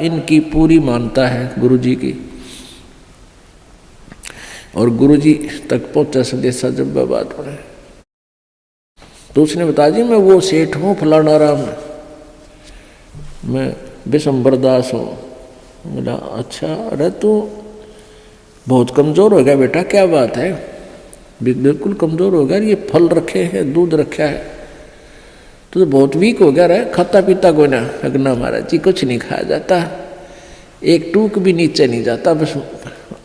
इनकी पूरी मानता है गुरुजी की, और गुरुजी तक पहुंचा संदेशा जब बात पड़े तो उसने बताया जी मैं वो सेठ हूँ फलाना राम, मैं विशंबर दास हूँ। बोला अच्छा, अरे तू बहुत कमज़ोर हो गया बेटा, क्या बात है? बिल्कुल कमज़ोर हो गया, ये फल रखे हैं, दूध रखा है, तो बहुत वीक हो गया रहा, खाता पीता कोई ना। अगना महाराज जी कुछ नहीं खाया जाता, एक टूक भी नीचे नहीं जाता, बस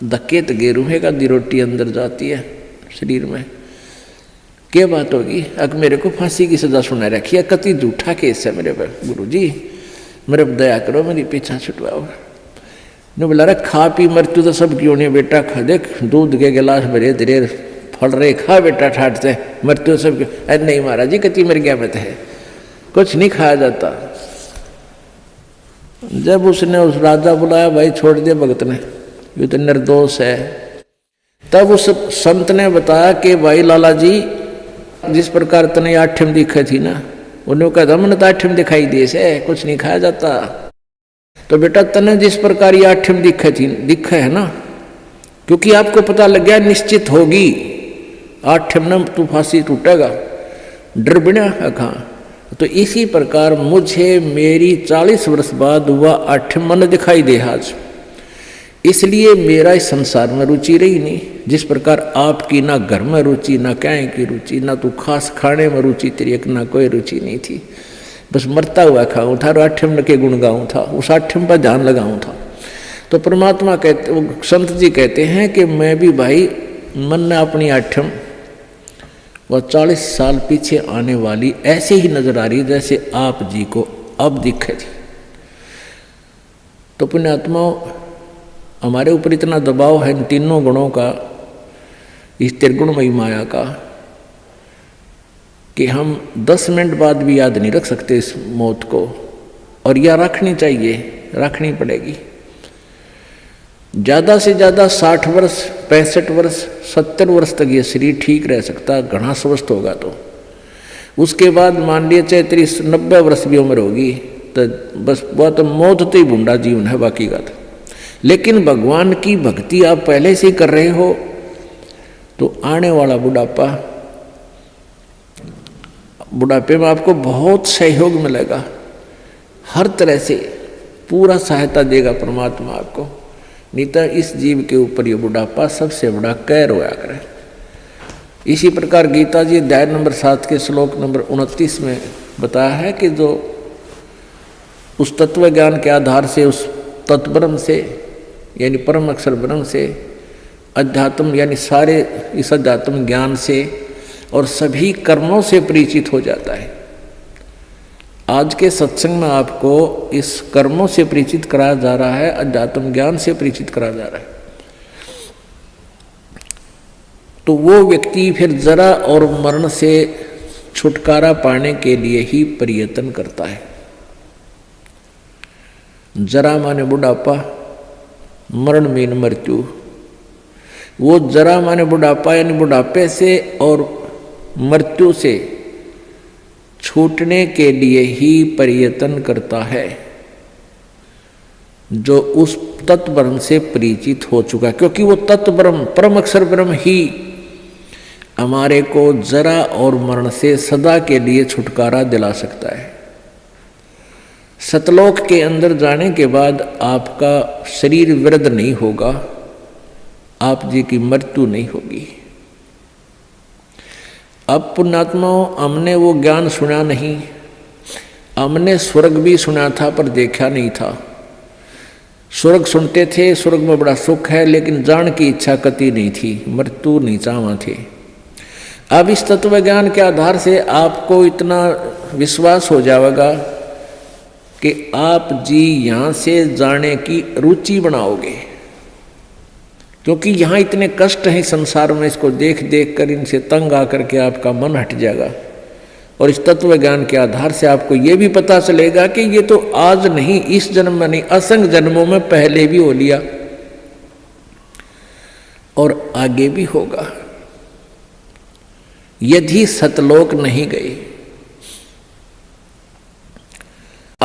धक्के तो गेरूहे का दी रोटी अंदर जाती है शरीर में। क्या बात होगी? अब मेरे को फांसी की सजा सुना रखी है, कति झूठा केस है मेरे पर, गुरु जी मेरे पर दया करो, मेरी पीछा छुटवाओ। ने बोला रहा खा पी मृत्यु तो सब क्यों नहीं बेटा, खा देख दूध के गिलास भरे धीरे फल रहे, खा बेटा ठाट से, मृत्यु सब क्यों? अरे नहीं महाराज जी कति मर गया मत है, कुछ नहीं खाया जाता। जब उसने उस राजा बुलाया, भाई छोड़ दिया भगत ने, ये तो निर्दोष है। तब उस संत ने बताया कि भाई लाला जी जिस प्रकार तने आठम दिखे थी ना, उन्होंने कहा था मैंने तो आठम दिखाई दिए से, कुछ नहीं खाया जाता। तो बेटा तने जिस प्रकार ये आठम दिखे है ना, क्योंकि आपको पता लग गया निश्चित होगी आठम न तू फांसी टूटेगा, डर बिना अखा। तो इसी प्रकार मुझे मेरी 40 वर्ष बाद हुआ आठम मन दिखाई दे आज, इसलिए मेरा इस संसार में रुचि रही नहीं। जिस प्रकार आपकी ना घर में रुचि, ना क्या की रुचि, ना तू खास खाने में रुचि तेरी, एक ना कोई रुचि नहीं थी, बस मरता हुआ खाऊं था और आठम के गुण गाऊं था, उस आठम पर ध्यान लगाऊं था। तो परमात्मा कहते, संत जी कहते हैं कि मैं भी भाई मन ने अपनी आठम वह 40 साल पीछे आने वाली ऐसे ही नजर आ रही जैसे आप जी को अब दिखे थी। तो पुण्यात्माओं हमारे ऊपर इतना दबाव है इन तीनों गुणों का, इस त्रिगुणमयी माया का, कि हम 10 मिनट बाद भी याद नहीं रख सकते इस मौत को, और यह रखनी चाहिए, रखनी पड़ेगी। ज़्यादा से ज़्यादा 60 वर्ष, 65 वर्ष, 70 वर्ष तक ये शरीर ठीक रह सकता, घना स्वस्थ होगा। तो उसके बाद मान लिए चाहे 90 वर्ष भी उम्र होगी तो बस वह तो मौत तो ही बूढ़ा जीवन है बाकी का। लेकिन भगवान की भक्ति आप पहले से ही कर रहे हो तो आने वाला बुढ़ापे में आपको बहुत सहयोग मिलेगा, हर तरह से पूरा सहायता देगा परमात्मा आपको। नहीं तो इस जीव के ऊपर ये बुढ़ापा सबसे बड़ा कहर होया करे। इसी प्रकार गीता जी अध्याय नंबर 7 के श्लोक नंबर 29 में बताया है कि जो उस तत्व ज्ञान के आधार से, उस तत्ब्रह्म से यानी परम अक्षर ब्रह्म से, अध्यात्म यानी सारे इस अध्यात्म ज्ञान से और सभी कर्मों से परिचित हो जाता है। आज के सत्संग में आपको इस कर्मों से परिचित कराया जा रहा है, अध्यात्म ज्ञान से परिचित कराया जा रहा है। तो वो व्यक्ति फिर जरा और मरण से छुटकारा पाने के लिए ही प्रयत्न करता है। जरा माने बुढ़ापा, मरण मीन मृत्यु। वो जरा माने बुढ़ापा यानी बुढ़ापे से और मृत्यु से छूटने के लिए ही प्रयत्न करता है जो उस तत्व ब्रह्म से परिचित हो चुका है, क्योंकि वो तत्व ब्रह्म परम अक्षर ब्रह्म ही हमारे को जरा और मरण से सदा के लिए छुटकारा दिला सकता है। सतलोक के अंदर जाने के बाद आपका शरीर वृद्ध नहीं होगा, आप जी की मृत्यु नहीं होगी। अब पुण्यात्माओं हमने वो ज्ञान सुना नहीं, हमने स्वर्ग भी सुना था पर देखा नहीं था। स्वर्ग सुनते थे, स्वर्ग में बड़ा सुख है, लेकिन जान की इच्छा कति नहीं थी, मृत्यु नहीं चाहवा थे। अब इस तत्व ज्ञान के आधार से आपको इतना विश्वास हो जाएगा कि आप जी यहाँ से जाने की रुचि बनाओगे, क्योंकि यहाँ इतने कष्ट हैं संसार में, इसको देख देख कर इनसे तंग आकर के आपका मन हट जाएगा। और इस तत्व ज्ञान के आधार से आपको ये भी पता चलेगा कि ये तो आज नहीं, इस जन्म में नहीं, असंख्य जन्मों में पहले भी हो लिया और आगे भी होगा यदि सतलोक नहीं गए।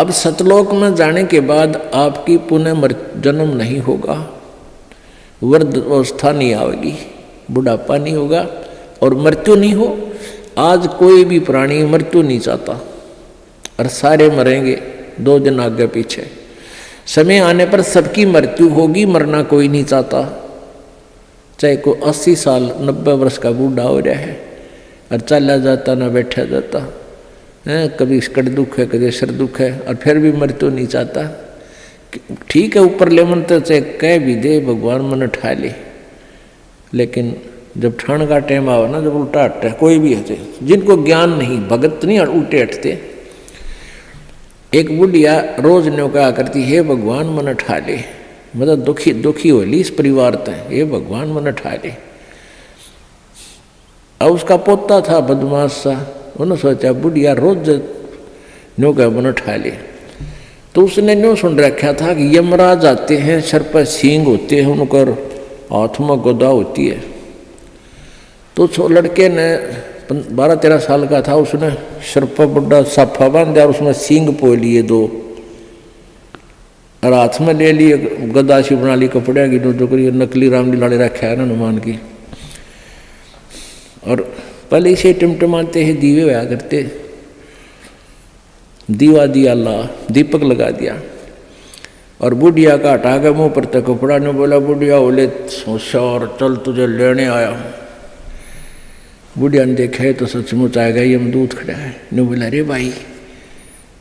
अब सतलोक में जाने के बाद आपकी पुनः जन्म नहीं होगा, वृद्ध अवस्था नहीं आएगी, बुढ़ापा नहीं होगा और मृत्यु नहीं हो। आज कोई भी प्राणी मृत्यु नहीं चाहता और सारे मरेंगे 2 दिन आगे पीछे। समय आने पर सबकी मृत्यु होगी, मरना कोई नहीं चाहता। चाहे को 80 साल 90 वर्ष का बूढ़ा हो रहा है और चला जाता ना बैठा जाता है, कभी कट दुख है कभी सिर दुख है और फिर भी मृत्यु नहीं चाहता। ठीक है ऊपर ले मन तो चाहे कह भी दे भगवान मन ठा ले, लेकिन जब ठाण का टाइम आवा ना, जब उल्टा हटता है कोई भी हटे, जिनको ज्ञान नहीं भगत नहीं उल्टे हटते। एक बुढ़िया रोज न्यो कहा करती हे भगवान मन ठा ले, मतलब दुखी होली इस परिवार तक, हे भगवान मन ठा ले। अब उसका पोता था बदमाश सा, उन्होंने सोचा बुढ़िया रोज न्यो कहा मन ठा ले, तो उसने न्यो सुन रखा था कि यमराज आते हैं, सर पर सींग होते हैं, उनकर हाथ में गदा होती है। तो लड़के ने 12-13 साल का था, उसने सर पर बड़ा साफा बांध दिया और उसमें सींग पो लिए 2 और हाथ में ले लिए गदा सी बना ली कपड़े की, जो करी नकली रामलीला रखा है ना हनुमान की। और पहले इसे टिमटिमाते हैं दीवे होया करते, दीवा दिया ला, दीपक लगा दिया और बुढ़िया का हटा के मुँह पर तक कपड़ा ने बोला बुढ़िया बोले होशियार चल तुझे लेने आया। बुढ़िया ने देखा है तो सचमुच आएगा यमदूत खड़ा है। ने बोला अरे भाई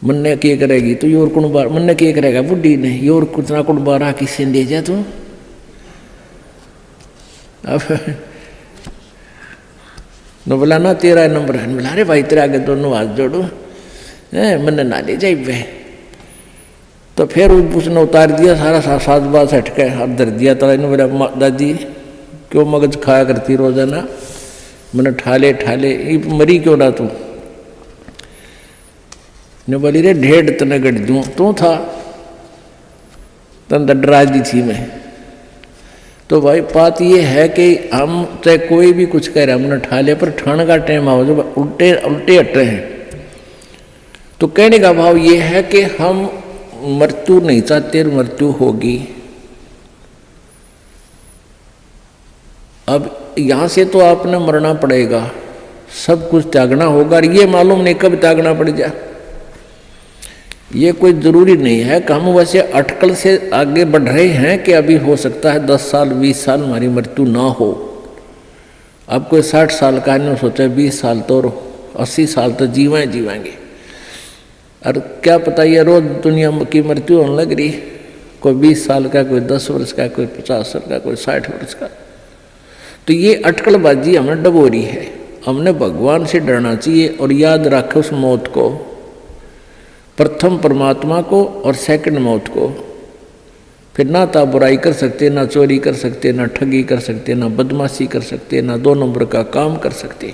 मन्ने क्या करेगी तू, योर कुण बार मन्ने क्या करेगा बुढ़ी ने, योर कुतना कुण बारा किसी ने दे जा तू। अब न बोला ना तेरा नंबर है, बोला अरे भाई तेरे आगे दोनों हाथ जोड़ो मन्ने ना ले जाए वे। तो फिर उसने उतार दिया सारा साज बाज हटके हाथ धर दिया। तो इन्होंने बोला दादी क्यों मगज खाया करती रोजाना, मैंने ठाले मरी क्यों ना तू। ने बोली रे ढेड़ तने गढ़ दूँ, तू था तन डरा दी थी मैं। तो भाई बात ये है कि हम चाहे कोई भी कुछ कह रहे हैं, हमने ठाले पर ठाण का टाइम आओ जब उल्टे हटे हैं। तो कहने का भाव ये है कि हम मृत्यु नहीं चाहते, मृत्यु होगी। अब यहां से तो आपने मरना पड़ेगा, सब कुछ त्यागना होगा और ये मालूम नहीं कब त्यागना पड़ जाए। ये कोई जरूरी नहीं है कि हम वैसे अटकल से आगे बढ़ रहे हैं कि अभी हो सकता है 10 साल 20 साल हमारी मृत्यु ना हो। अब कोई 60 साल का नहीं सोचा 20 साल तो 80 साल तो जीवेंगे। और क्या पता ये रोज दुनिया की मृत्यु होने लग रही, कोई 20 साल का, कोई 10 वर्ष का, कोई 50 वर्ष का, कोई 60 वर्ष का। तो ये अटकलबाजी हमें डबोरी है। हमने भगवान से डरना चाहिए और याद रखे उस मौत को, प्रथम परमात्मा को और सेकंड मौत को। फिर ना तो बुराई कर सकते, ना चोरी कर सकते, ना ठगी कर सकते, ना बदमाशी कर सकते, ना 2 नंबर का काम कर सकते,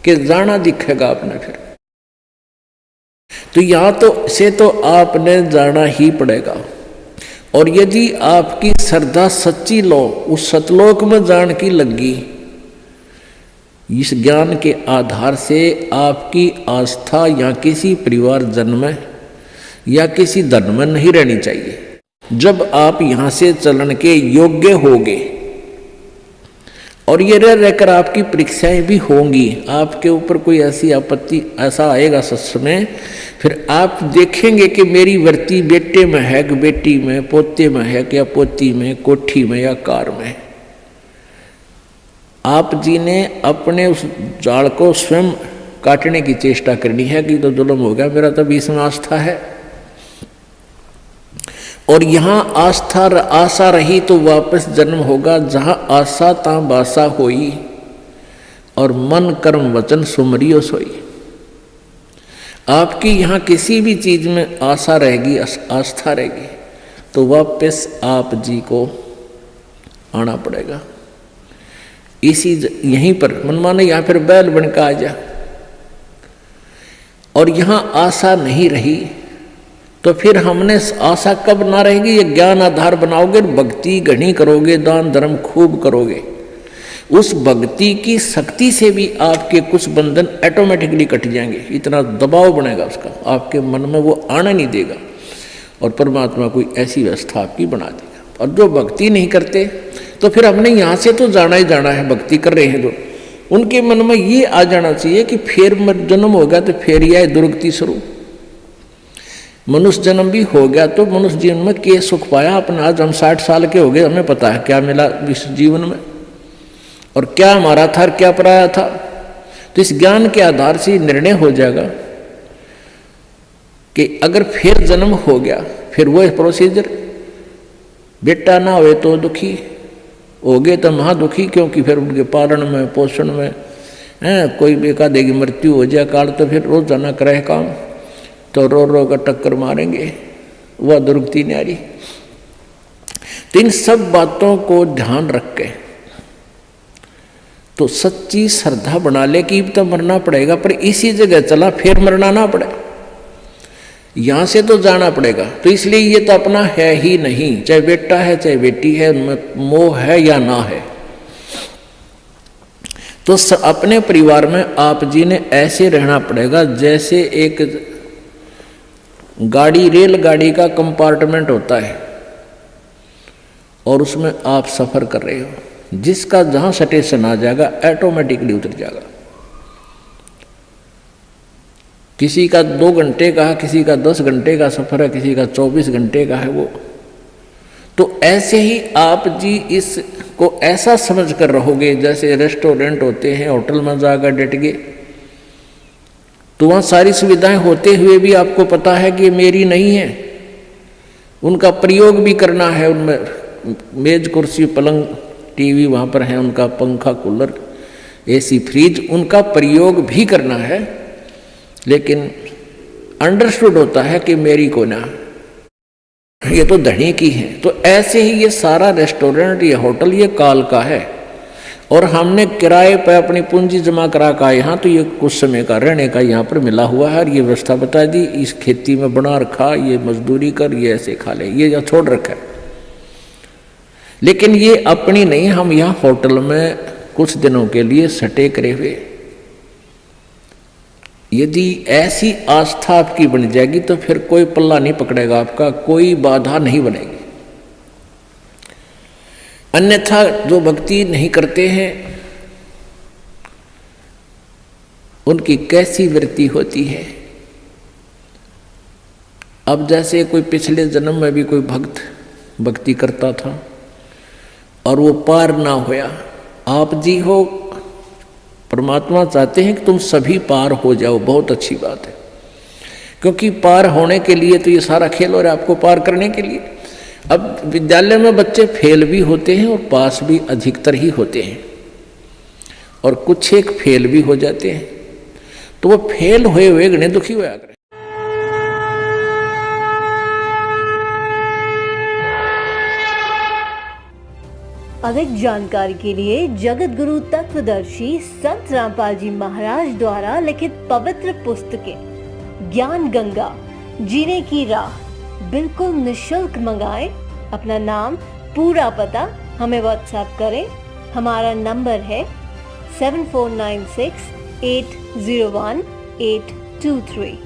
कि जाना दिखेगा आपने। फिर तो यहाँ तो से तो आपने जाना ही पड़ेगा। और यदि आपकी श्रद्धा सच्ची लो उस सतलोक में जान की लगी, इस ज्ञान के आधार से आपकी आस्था या किसी परिवार जन्म में या किसी धन में नहीं रहनी चाहिए। जब आप यहाँ से चलन के योग्य होगे और ये रहकर आपकी परीक्षाएं भी होंगी, आपके ऊपर कोई ऐसी आपत्ति ऐसा आएगा सच में, फिर आप देखेंगे कि मेरी वृत्ति बेटे में है कि बेटी में, पोते में है कि या पोती में, कोठी में या कार में। आप जी ने अपने उस जाल को स्वयं काटने की चेष्टा करनी है कि तो जुल्म हो गया, मेरा तो बीच में आस्था है। और यहाँ आस्था आशा रही तो वापस जन्म होगा, जहाँ आशा ता बासा होई और मन कर्म वचन सुमरियो सोई। आपकी यहाँ किसी भी चीज में आशा रहेगी, आस्था रहेगी, तो वापस आप जी को आना पड़ेगा। इसी यहीं पर मन माने यहाँ फिर बैल बनकर आ जा। और यहाँ आशा नहीं रही तो फिर हमने आशा कब ना रहेगी, ये ज्ञान आधार बनाओगे, भक्ति घनी करोगे, दान धर्म खूब करोगे, उस भक्ति की शक्ति से भी आपके कुछ बंधन ऑटोमेटिकली कट जाएंगे। इतना दबाव बनेगा उसका, आपके मन में वो आना नहीं देगा, और परमात्मा कोई ऐसी व्यवस्था आपकी बना देगा। और जो भक्ति नहीं करते, तो फिर हमने यहाँ से तो जाना ही जाना है, भक्ति कर रहे हैं जो, उनके मन में ये आ जाना चाहिए कि फिर जन्म हो गया तो फिर यह दुर्गति शुरू। मनुष्य जन्म भी हो गया तो मनुष्य जीवन में क्या सुख पाया अपना। आज हम 60 साल के हो गए, हमें पता है क्या मिला इस जीवन में, और क्या हमारा था और क्या पराया था। तो इस ज्ञान के आधार से निर्णय हो जाएगा कि अगर फिर जन्म हो गया, फिर वो प्रोसीजर, बेटा ना हुए तो दुखी, हो गए तो महादुखी, क्योंकि फिर उनके पालन में पोषण में कोई एकाधे की मृत्यु हो जाए काल, तो फिर रोज जाना करे काम, तो रो रो कर टक्कर मारेंगे, वह दुर्गति न्यारी। तो इन सब बातों को ध्यान रख के तो सच्ची श्रद्धा बना ले कि तो मरना पड़ेगा, पर इसी जगह चला फिर मरना ना पड़े, यहां से तो जाना पड़ेगा। तो इसलिए ये तो अपना है ही नहीं, चाहे बेटा है चाहे बेटी है, उनमें मोह है या ना है। तो अपने परिवार में आप जी ने ऐसे रहना पड़ेगा जैसे एक गाड़ी, रेलगाड़ी का कंपार्टमेंट होता है और उसमें आप सफर कर रहे हो, जिसका जहां स्टेशन आ जाएगा ऑटोमेटिकली उतर जाएगा। किसी का 2 घंटे का है, किसी का 10 घंटे का सफर है, किसी का 24 घंटे का है वो। तो ऐसे ही आप जी इसको ऐसा समझ कर रहोगे जैसे रेस्टोरेंट होते हैं, होटल में जाकर डट गए, तो वहाँ सारी सुविधाएं होते हुए भी आपको पता है कि ये मेरी नहीं है, उनका प्रयोग भी करना है। उनमें मेज कुर्सी पलंग टीवी वहाँ पर है, उनका पंखा कूलर एसी फ्रिज, उनका प्रयोग भी करना है, लेकिन अंडरस्टूड होता है कि मेरी को ना, ये तो धनी की है। तो ऐसे ही ये सारा रेस्टोरेंट, ये होटल, ये काल का है, और हमने किराए पर अपनी पूंजी जमा करा का यहाँ, तो ये कुछ समय का रहने का यहाँ पर मिला हुआ है, और ये व्यवस्था बता दी, इस खेती में बना रखा, ये मजदूरी कर, ये ऐसे खा ले, ये यहाँ छोड़ रखा है। लेकिन ये अपनी नहीं, हम यहाँ होटल में कुछ दिनों के लिए सटे करे हुए। यदि ऐसी आस्था आपकी बन जाएगी तो फिर कोई पल्ला नहीं पकड़ेगा आपका, कोई बाधा नहीं बनेगी। अन्यथा जो भक्ति नहीं करते हैं उनकी कैसी वृत्ति होती है। अब जैसे कोई पिछले जन्म में भी कोई भक्त भक्ति करता था और वो पार ना होया, आप जी हो, परमात्मा चाहते हैं कि तुम सभी पार हो जाओ, बहुत अच्छी बात है, क्योंकि पार होने के लिए तो ये सारा खेल हो रहा है आपको पार करने के लिए। अब विद्यालय में बच्चे फेल भी होते हैं और पास भी अधिकतर ही होते हैं, और कुछ एक फेल भी हो जाते हैं, तो वो फेल हुए हुए गणे दुखी हुआ करें। अधिक जानकारी के लिए जगत गुरु तत्वदर्शी संत रामपाल जी महाराज द्वारा लिखित पवित्र पुस्तकें ज्ञान गंगा, जीने की राह बिल्कुल निशुल्क मंगाएं। अपना नाम, पूरा पता हमें व्हाट्सएप करें। हमारा नंबर है 7496801823।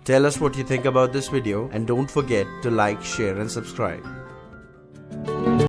Tell us what you think about this video and don't forget to like, share and subscribe.